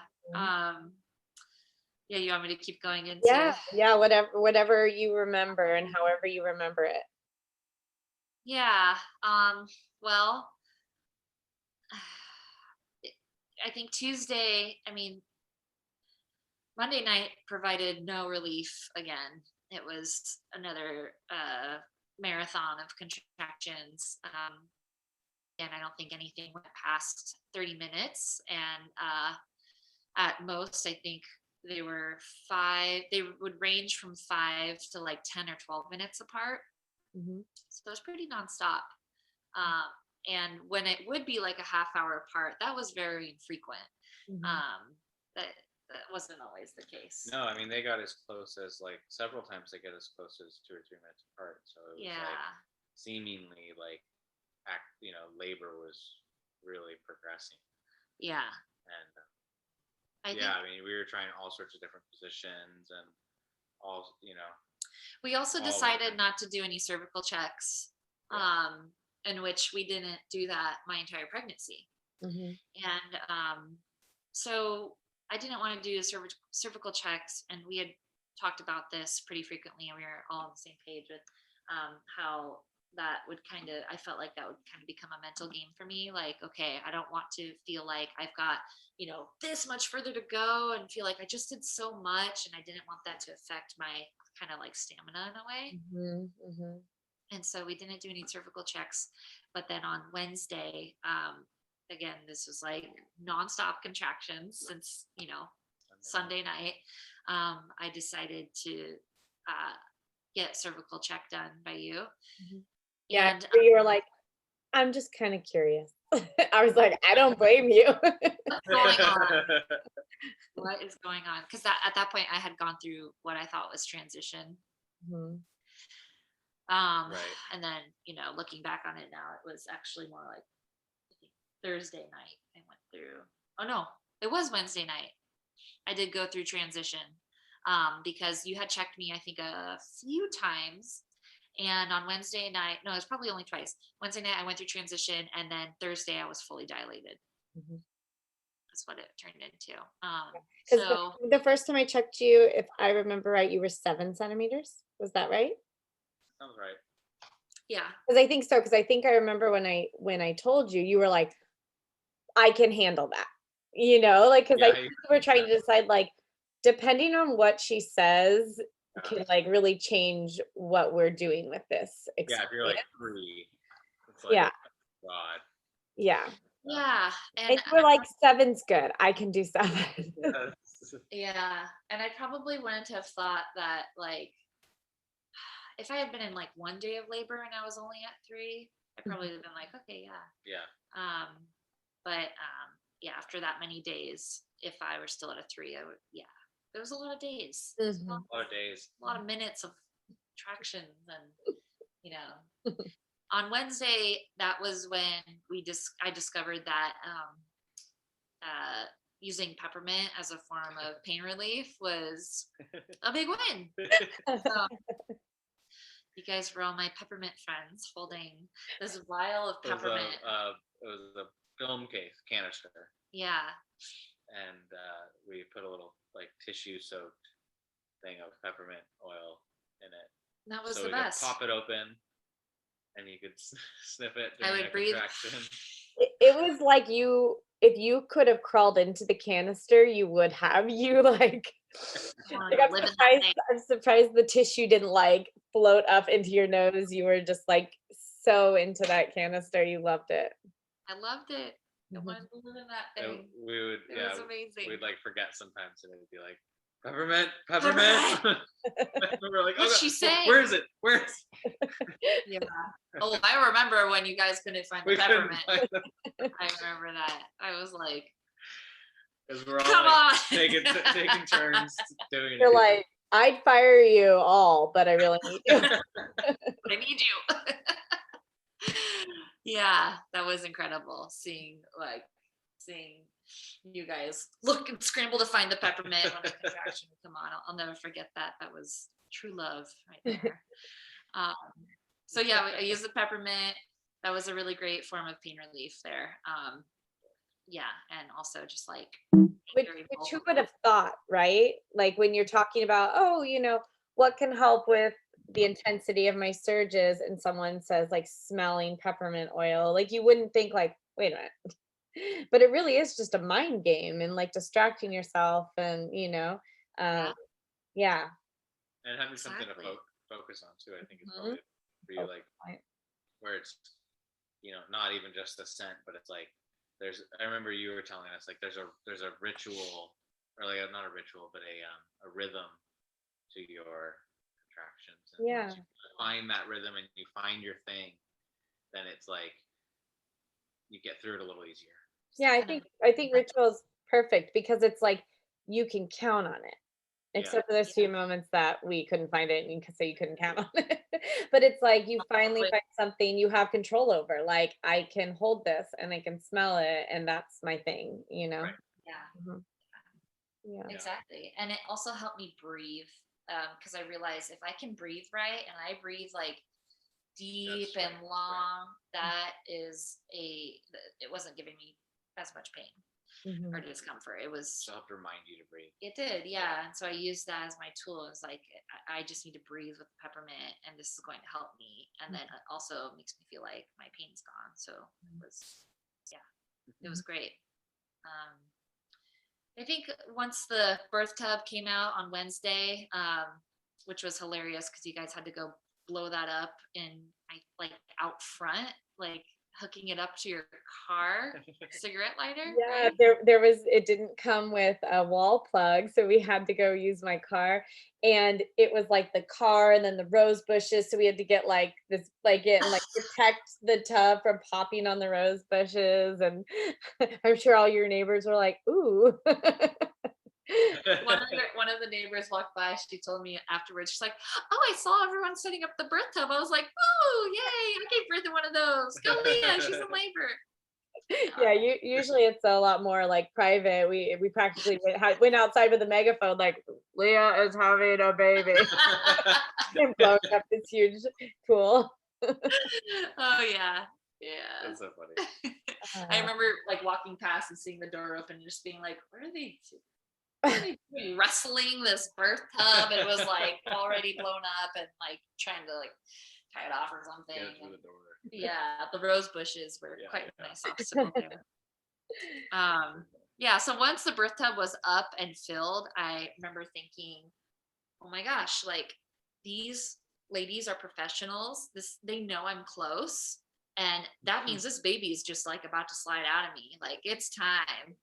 Yeah, you want me to keep going into? Yeah, whatever you remember and however you remember it. Yeah. Well, I think Tuesday, I mean, Monday night provided no relief again. It was another marathon of contractions. And I don't think anything went past 30 minutes. And at most, I think they were they would range from 5 to like 10 or 12 minutes apart. Mhm. So it was pretty nonstop. Um, and when it would be like a half hour apart, that was very infrequent. Mhm. That wasn't always the case. No, I mean they got as close as like several times they get as close as 2 or 3 minutes apart. So it was like seemingly like labor was really progressing. Yeah. And I mean we were trying all sorts of different positions and all we also decided not to do any cervical checks. In which we didn't do that my entire pregnancy. Mhm. And so I didn't want to do cervical checks, and we had talked about this pretty frequently, and we were all on the same page with how that would I felt like that would kind of become a mental game for me. Like, okay, I don't want to feel like I've got, this much further to go and feel like I just did so much, and I didn't want that to affect my kind of like stamina in a way. Mhm. Mhm. And so we didn't do any cervical checks. But then on Wednesday, again, this was like nonstop contractions since, Sunday night. I decided to get cervical check done by you. Mhm. Yeah, And you were like, I'm just kind of curious. I was like, I don't blame you. what's going on? What is going on? Because at that point, I had gone through what I thought was transition. Mhm. Right. And then, looking back on it now, it was actually more like Thursday night I went through. Oh no, it was Wednesday night. I did go through transition because you had checked me, I think, a few times. And on Wednesday night, no, it was probably only twice. Wednesday night I went through transition, and then Thursday I was fully dilated. Mhm. That's what it turned into. Because So the first time I checked you, if I remember right, you were 7 centimeters. Was that right? Sounds right. yeah, Because I think so. Because I think I remember when I told you, you were like, I can handle that. Like because I Yeah, think we were trying to decide like, depending on what she says, can like really change what we're doing with this if you're experience. like 3, it's like Yeah, God. yeah. yeah, And you were like, 7's good. I can do 7. yeah, and I probably wouldn't have thought that like if I had been in like one day of labor and I was only at 3, I probably would have been like, okay, yeah. Yeah. But yeah, after that many days, if I were still at a 3, I would, yeah. There was a lot of days. Mhm. A lot of days. A lot of minutes of tractions, and on Wednesday, that was when I discovered that using peppermint as a form of pain relief was a big win. So you guys were all my peppermint friends holding this vial of peppermint. It was a film canister. Yeah. And we put a little like tissue soaked thing of peppermint oil in it. That was so the we best. Could pop it open and you could sniff it I during would a breathe. contraction. It was like if you could have crawled into the canister, you would have. You like I'm surprised the tissue didn't like float up into your nose. You were just like so into that canister. You loved it. I loved it. I Mhm. wanted to live in that thing. We would, It was amazing. We'd like forget sometimes, and it would be like peppermint. We're like, what's she saying? Where is it? Where is it? Yeah. Oh, I remember when you guys couldn't find the peppermint. I remember that. I was like, because we're all come like, on, taking turns doing it. You're like, I'd fire you all, but I really need you. I need you. Yeah, that was incredible. Seeing you guys look and scramble to find the peppermint when the contraction would come on. I'll never forget that. That was true love right there. So yeah, I used the peppermint. That was a really great form of pain relief there. Yeah, and also just like Which who would have thought, right? Like when you're talking about, oh, what can help with the intensity of my surges, and someone says like smelling peppermint oil, like you wouldn't think like, wait a minute. But it really is just a mind game and like distracting yourself and um Yeah, yeah. And having something to exactly. focus on too, I think is Mhm. probably for you, Oh, like right. where it's not even just the scent, but it's like I remember you were telling us like there's a ritual, or like not a ritual but a rhythm to your contractions, and once Yeah. you find that rhythm and you find your thing, then it's like you get through it a little easier. Yeah, I Kind of, think I think ritual's perfect because it's like you can count on it. Yeah. Except for those yeah. few moments that we couldn't find it and you could say you couldn't count on it. But it's like you finally With, find something you have control over. Like I can hold this and I can smell it and that's my thing. Right. yeah, Mhm. Yeah. Yeah. exactly. And it also helped me breathe because I realized if I can breathe right and I breathe like deep That's and right. long, it wasn't giving me as much pain or Mhm. discomfort. It was So help remind you to breathe. It did, yeah. And so I used that as my tool. It was like I just need to breathe with peppermint, and this is going to help me. And then it also makes me feel like my pain's gone. So it was, yeah, it was Mhm. great. Um, I think once the birth tub came out on Wednesday, which was hilarious because you guys had to go blow that up like out front, like hooking it up to your car cigarette lighter, Yeah, right? there was it didn't come with a wall plug, so we had to go use my car. And it was like the car and then the rose bushes. So we had to get like this blanket and like protect the tub from popping on the rose bushes. And I'm sure all your neighbors were like, ooh. One of the neighbors walked by. She told me afterwards. She's like, "Oh, I saw everyone setting up the birth tub." I was like, "Oh, yay! I gave birth to one of those. Go, Leah. She's in labor." Yeah, usually it's a lot more like private. We practically went outside with a megaphone, like Leah is having a baby, and blowing up this huge pool. Oh yeah, yeah. That's so funny. I Uh, remember like walking past and seeing the door open, and just being like, What are they doing? Wrestling this birth tub? It was like already blown up and like trying to like tie it off or something. Get it through And the door. yeah, the rose bushes were Yeah, quite a yeah. nice obstacle there. Yeah, so once the birth tub was up and filled, I remember thinking, oh my gosh, like these ladies are professionals. They know I'm close. And that means this baby is just like about to slide out of me. Like it's time.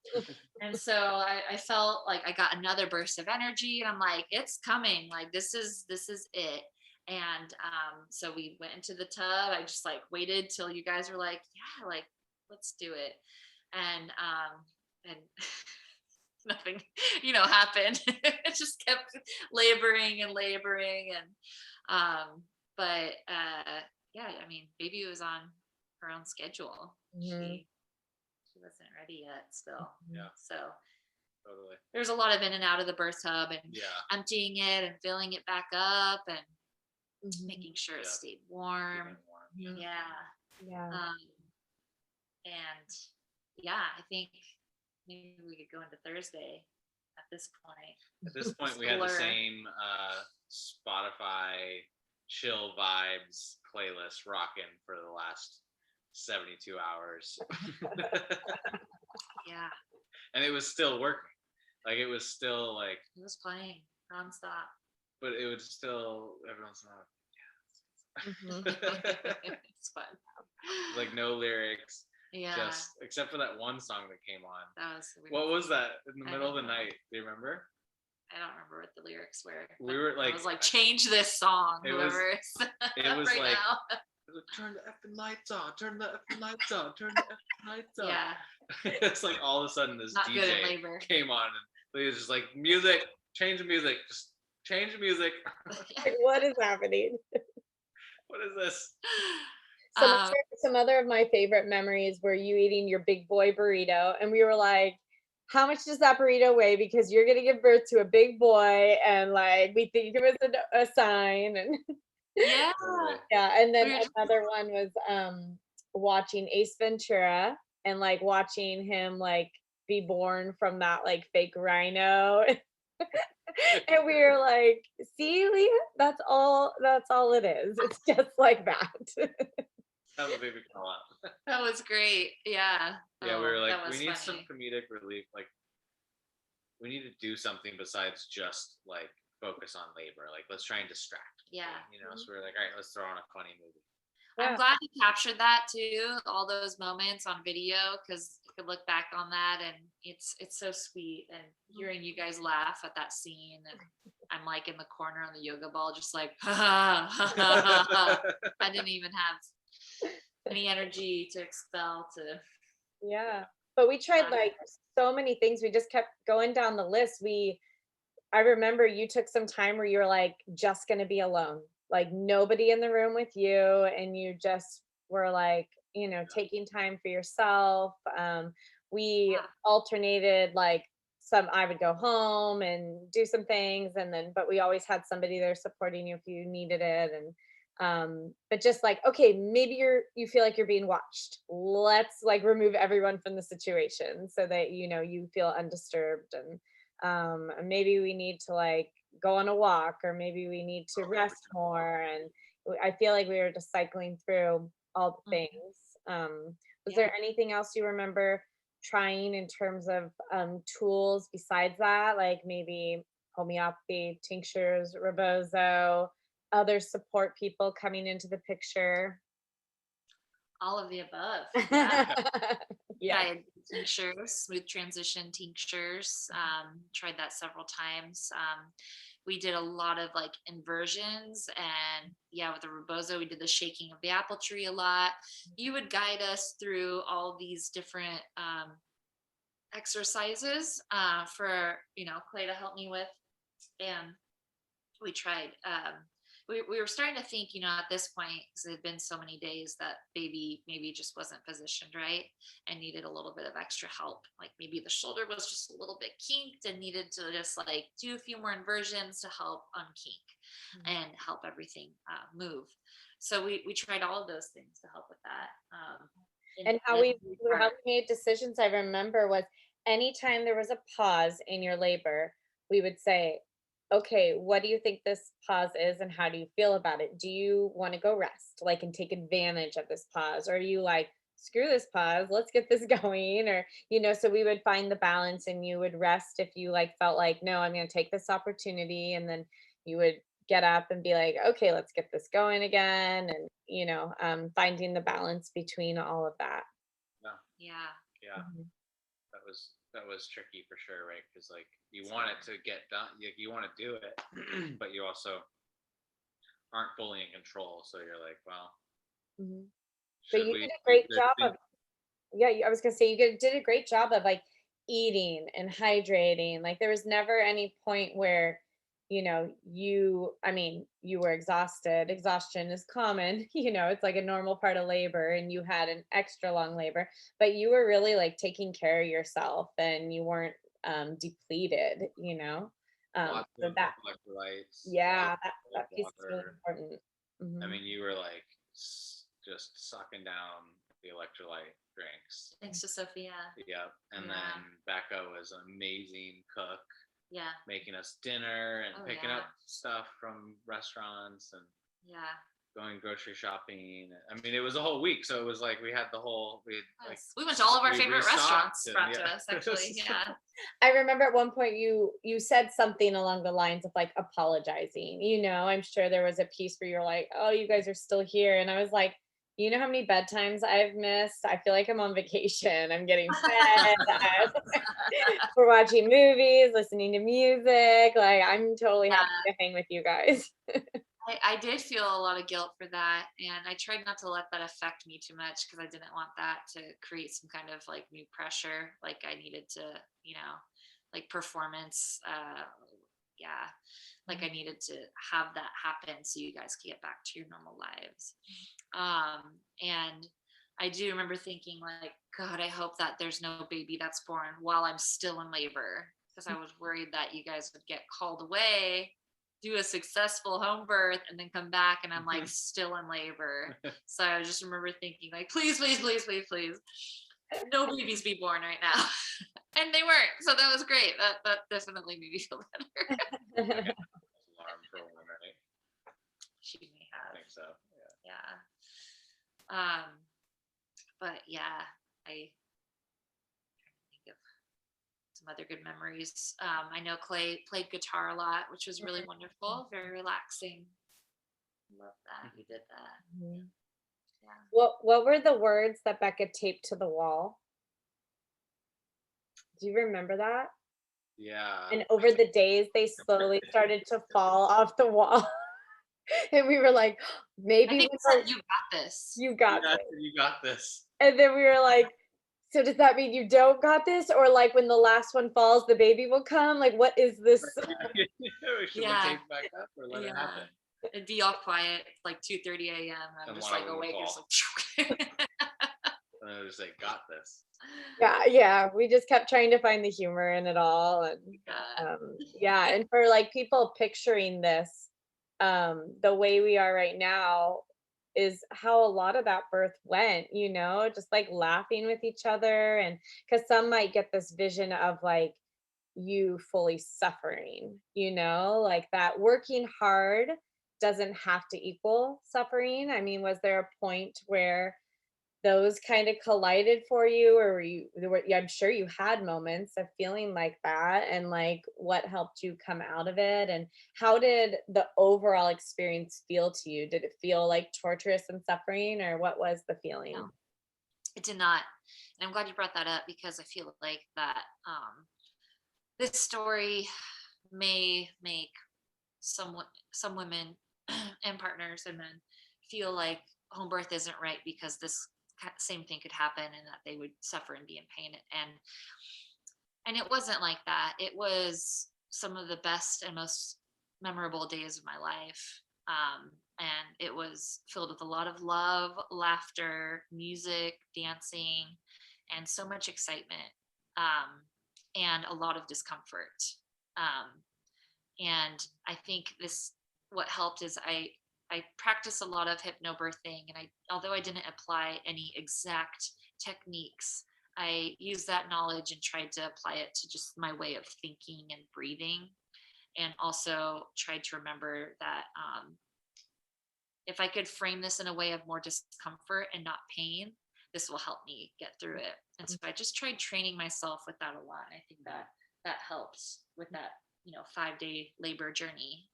And so I felt like I got another burst of energy and I'm like, it's coming. Like this is it. And so we went into the tub. I just like waited till you guys were like, yeah, like let's do it. And nothing, happened. It just kept laboring and laboring. And but yeah, I mean, baby was on her own schedule. mhm, She wasn't ready yet still. Yeah, So totally. there's a lot of in and out of the birth tub and Yeah. emptying it and filling it back up and mhm, making sure it Yeah. stayed warm. Keeping warm. mhm. Yeah. Yeah. And yeah, I think maybe we could go into Thursday at this point. At this point, It's we a had the blur. same Spotify chill vibes playlist rocking for the last 72 hours. Yeah, And it was still working. Like it was still like, it was playing nonstop. but it would still every once in a while. Mhm. It's fun. Like no lyrics, Yeah, just except for that one song that came on. that was weird. What was that in the I middle of don't the know. night? Do you remember? I don't remember what the lyrics were. We were I like, was like, change this song, it was- whoever is it was right like- now. turn the effing lights on, turn the effing lights on, turn the effing lights on. Yeah, It's like all of a sudden this not good in DJ labor. came on and he was just like, music, change the music, just change the music. Like, what is happening? What is this? Some other of my favorite memories were you eating your big boy burrito, and we were like, "How much does that burrito weigh? Because you're gonna give birth to a big boy, and like we think it was a sign." And Yeah, Totally. yeah, and then we were just- another one was watching Ace Ventura and like watching him like be born from that like fake rhino. And we were like, see, Leah, that's all it is. It's just like that. Have a baby call out. That was great. Yeah. Yeah, we Oh, were like, that we was need some funny. comedic relief. Like, we need to do something besides just like focus on labor. Like, let's try and distract people, Yeah. you know. So we are like, all right, let's throw on a funny movie. I'm Yeah. glad you captured that too, all those moments on video, because you could look back on that and it's so sweet. And hearing you guys laugh at that scene, and I'm like in the corner on the yoga ball, just like, ha ha ha ha ha. I didn't even have any energy to expel to. Yeah. But we tried like so many things. We just kept going down the list. I remember you took some time where you were like just going to be alone, like nobody in the room with you. And you just were like, taking time for yourself. We Yeah. alternated like I would go home and do some things. But we always had somebody there supporting you if you needed it. But just like, okay, maybe you feel like you're being watched. Let's like remove everyone from the situation so that, you feel undisturbed. And maybe we need to like go on a walk, or maybe we need to rest more. And I feel like we were just cycling through all the Mhm. things. Was Yeah. there anything else you remember trying in terms of tools besides that, like maybe homeopathy, tinctures, rebozo, other support people coming into the picture? All of the above. Yeah. Yeah. Tried tinctures, smooth transition tinctures. Tried that several times. We did a lot of like inversions, and yeah, with the rebozo, we did the shaking of the apple tree a lot. You would guide us through all these different exercises for Clay to help me with, and we tried. We were starting to think, at this point, because it had been so many days, that baby maybe just wasn't positioned right and needed a little bit of extra help. Like maybe the shoulder was just a little bit kinked and needed to just like do a few more inversions to help unkink and help everything move. So we tried all of those things to help with that. And how we made decisions, I remember, was anytime there was a pause in your labor, we would say, okay, what do you think this pause is and how do you feel about it? Do you want to go rest, like, and take advantage of this pause? Or are you like, screw this pause, let's get this going? Or, so we would find the balance, and you would rest if you like felt like, no, I'm going to take this opportunity. And then you would get up and be like, okay, let's get this going again. And, finding the balance between all of that. Yeah, Yeah. yeah, Mhm. that was tricky for sure, right? Because like you want it to get done, you want to do it, but you also aren't fully in control. So you're like, well, Mhm. But should you we did a do great this job thing? of, yeah, I was gonna say did a great job of like eating and hydrating. Like there was never any point where, I mean, you were exhausted. Exhaustion is common, it's like a normal part of labor, and you had an extra long labor, but you were really like taking care of yourself, and you weren't depleted. Lots So of that, electrolytes, lots yeah, of that piece is really water. important. I Mhm. mean, you were like just sucking down the electrolyte drinks. Thanks to Sophia. Yep. And Yeah. then Becca was an amazing cook, Yeah. making us dinner and Oh, picking yeah. up stuff from restaurants and Yeah. going grocery shopping. I mean, it was a whole week, so it was like we had like Yes. We went to all of our we favorite restocked restaurants and brought to yeah. us, actually. Yeah. I remember at one point you said something along the lines of like apologizing. I'm sure there was a piece where you're like, "Oh, you guys are still here," and I was like, "You know how many bedtimes I've missed? I feel like I'm on vacation. I'm getting fed. We're watching movies, listening to music. Like I'm totally happy Yeah. to hang with you guys." I did feel a lot of guilt for that, and I tried not to let that affect me too much, because I didn't want that to create some kind of like new pressure. Like I needed to, like performance. Yeah, like I needed to have that happen so you guys could get back to your normal lives. And I do remember thinking like, God, I hope that there's no baby that's born while I'm still in labor, because I was worried that you guys would get called away, do a successful home birth, and then come back and I'm like still in labor. So I just remember thinking like, please, please, please, please, please. no babies be born right now. And they weren't. So that was great. That definitely made me feel better. Alarm for one, right? She may have. I think so. Yeah. But yeah, I think of some other good memories. I know Clay played guitar a lot, which was really wonderful, very relaxing. Love that you did that. Mhm. Yeah. What were the words that Becca taped to the wall? Do you remember that? Yeah. And over the days, they slowly started to fall off the wall. And we were like, I maybe think we it said, were, "You got this." you got this. You got this. And then we were like, so does that mean you don't got this? Or like when the last one falls, the baby will come? Like, what is this? Should we Yeah. tape back up or let it happen? It'd be all quiet, like 2:30 a.m. I'm And just one like of them would awake. fall. And I was like, got this. Yeah. We just kept trying to find the humor in it all. And yeah. And for like people picturing this, the way we are right now is how a lot of that birth went, just like laughing with each other. And because some might get this vision of like you fully suffering, like that working hard doesn't have to equal suffering. I mean, was there a point where those kind of collided for you, or I'm sure you had moments of feeling like that, and like what helped you come out of it, and how did the overall experience feel to you? Did it feel like torturous and suffering, or what was the feeling? No, it did not. And I'm glad you brought that up, because I feel like that this story may make some women and partners and men feel like home birth isn't right because this same thing could happen and that they would suffer and be in pain. And it wasn't like that. It was some of the best and most memorable days of my life. And it was filled with a lot of love, laughter, music, dancing, and so much excitement, and a lot of discomfort. And I think what helped is I practiced a lot of hypnobirthing, and although I didn't apply any exact techniques, I used that knowledge and tried to apply it to just my way of thinking and breathing, and also tried to remember that if I could frame this in a way of more discomfort and not pain, this will help me get through it. And so I just tried training myself with that a lot. I think that helps with that 5-day labor journey.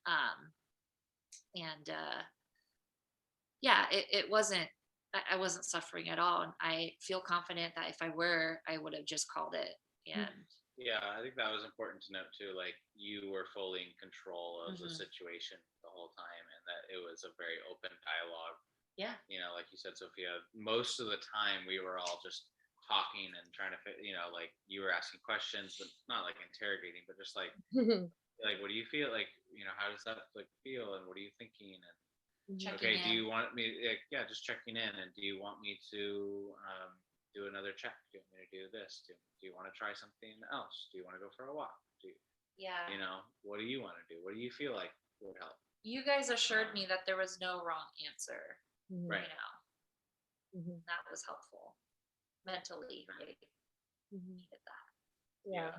It wasn't, I wasn't suffering at all. And I feel confident that if I were, I would have just called it. And yeah, I think that was important to note too. Like, you were fully in control of the situation the whole time, and that it was a very open dialogue. Yeah. Like you said, Sophia, most of the time we were all just talking and trying to fit, like you were asking questions, but not like interrogating, but just like, like, what do you feel like, how does that like feel, and what are you thinking, and okay, do you want me, just checking in, and do you want me to do another check? Do you want me to do this? Do you want to try something else? Do you want to go for a walk? What do you want to do? What do you feel like would help? You guys assured me that there was no wrong answer. Right. That was helpful mentally. Right? Needed that. Yeah.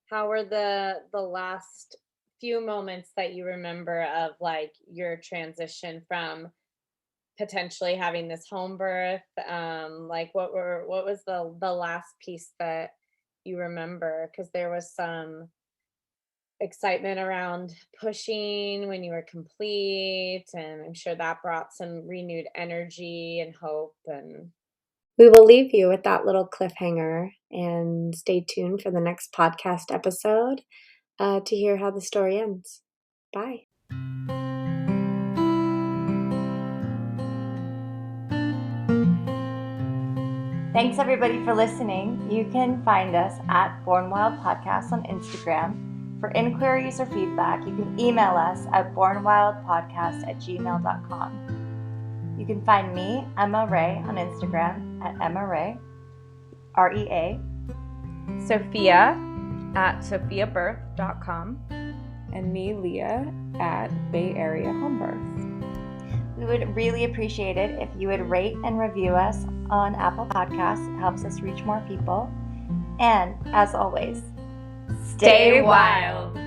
How were the last few moments that you remember of like your transition from potentially having this home birth? Like what was the last piece that you remember? Because there was some excitement around pushing when you were complete, and I'm sure that brought some renewed energy and hope. And we will leave you with that little cliffhanger, and stay tuned for the next podcast episode to hear how the story ends. Bye. Thanks everybody for listening. You can find us at Born Wild Podcast on Instagram. For inquiries or feedback, you can email us at bornwildpodcast@gmail.com. You can find me, Emma Ray, on Instagram at Emma Ray, REA, Sophia at sophiabirth.com, and me, Leah, at Bay Area Home Birth. We would really appreciate it if you would rate and review us on Apple Podcasts. It helps us reach more people. And as always, stay wild.